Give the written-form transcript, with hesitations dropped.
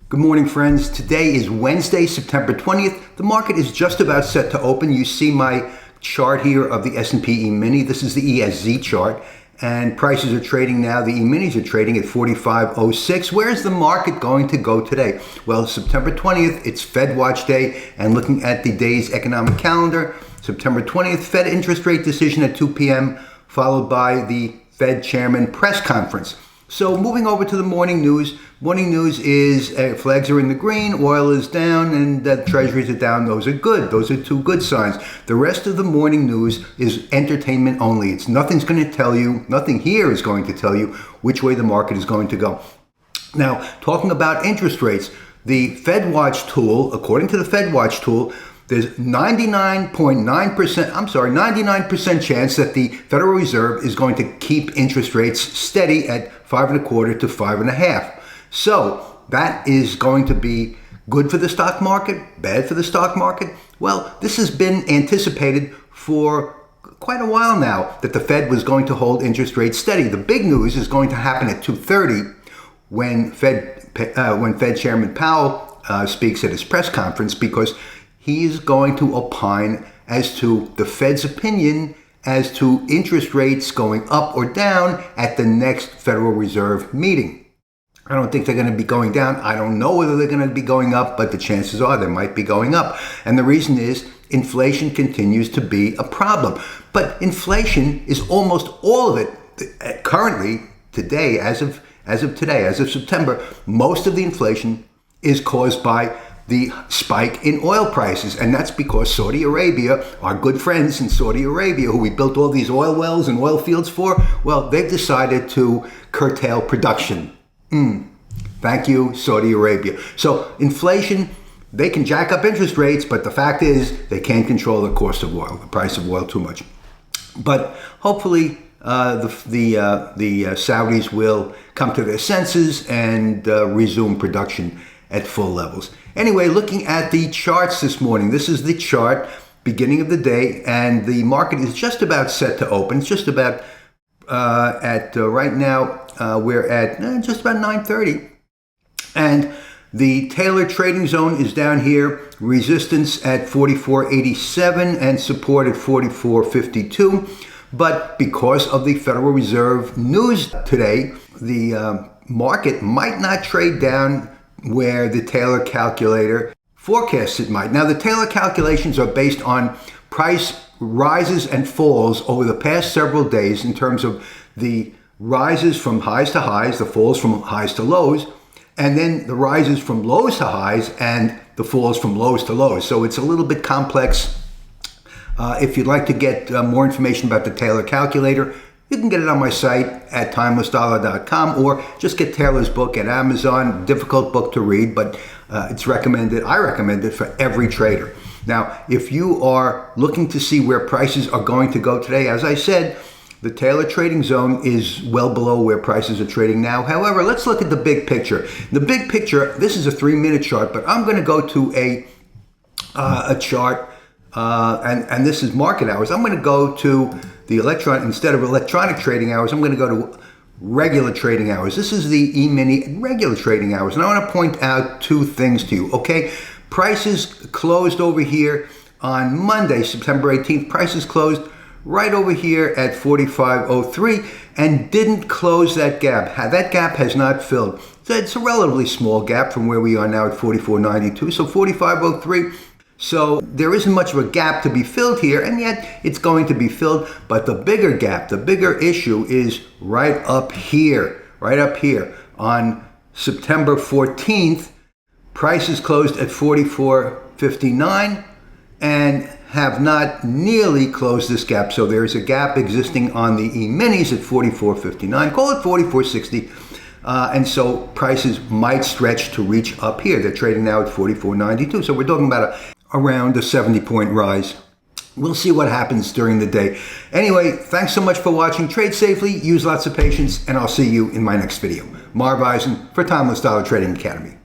Good morning, friends. Today is Wednesday, September 20th. The market is just about set to open. You see my chart here of the S&P E-mini. This is the ESZ chart, and prices are trading now. The E-minis are trading at 45.06. Where is the market going to go today? Well, September 20th, it's Fed Watch Day, and looking at the day's economic calendar, September 20th, Fed interest rate decision at 2 p.m., followed by the Fed chairman press conference. So moving over to the morning news. Morning news is flags are in the green, oil is down, and treasuries are down. Those are good. Those are two good signs. The rest of the morning news is entertainment only. It's nothing's going to tell you, nothing here is going to tell you which way the market is going to go. Now, talking about interest rates, the Fed Watch tool, according to the Fed Watch tool, there's 99% chance that the Federal Reserve is going to keep interest rates steady at 5.25 to 5.5. So that is going to be good for the stock market, bad for the stock market. Well, this has been anticipated for quite a while now that the Fed was going to hold interest rates steady. The big news is going to happen at 2:30 when Fed Chairman Powell speaks at his press conference, because he's going to opine as to the Fed's opinion as to interest rates going up or down at the next Federal Reserve meeting. I don't think they're going to be going down. I don't know whether they're going to be going up, but the chances are they might be going up. And the reason is inflation continues to be a problem. But inflation is almost all of it currently, today, as of September, most of the inflation is caused by the spike in oil prices. And that's because Saudi Arabia, our good friends in Saudi Arabia, who we built all these oil wells and oil fields for, well, they've decided to curtail production. Thank you, Saudi Arabia. So inflation, they can jack up interest rates, but the fact is they can't control the cost of oil, the price of oil, too much. But hopefully the Saudis will come to their senses and resume production at full levels. Anyway, looking at the charts this morning, this is the chart beginning of the day, and the market is just about set to open. It's just about right now we're at just about 9:30, and the Taylor trading zone is down here. Resistance at 44.87 and support at 44.52. But because of the Federal Reserve news today, the market might not trade down where the Taylor calculator forecasts it might. Now, the Taylor calculations are based on price rises and falls over the past several days in terms of the rises from highs to highs, the falls from highs to lows, and then the rises from lows to highs and the falls from lows to lows. So it's a little bit complex. If you'd like to get more information about the Taylor calculator, you can get it on my site at timelessdollar.com, or just get Taylor's book at Amazon. Difficult book to read, but it's recommended. I recommend it for every trader. Now, if you are looking to see where prices are going to go today, as I said, the Taylor trading zone is well below where prices are trading now. However, let's look at the big picture. The big picture, this is a 3-minute chart, but I'm going to go to a chart, and this is market hours. I'm going to go to the instead of electronic trading hours, I'm going to go to regular trading hours. This is the E-mini regular trading hours. And I want to point out two things to you, okay? Prices closed over here on Monday, September 18th. Prices closed right over here at 45.03 and didn't close that gap. That gap has not filled. So it's a relatively small gap from where we are now at 44.92. So 45.03. So there isn't much of a gap to be filled here, and yet it's going to be filled. But the bigger gap, the bigger issue is right up here on September 14th. Prices closed at 44.59 and have not nearly closed this gap. So there's a gap existing on the E-minis at 44.59, call it 44.60. And so prices might stretch to reach up here. They're trading now at 44.92. So we're talking about around a 70-point rise. We'll see what happens during the day. Anyway, thanks so much for watching. Trade safely, use lots of patience, and I'll see you in my next video. Marv Eisen for Timeless Dollar Trading Academy.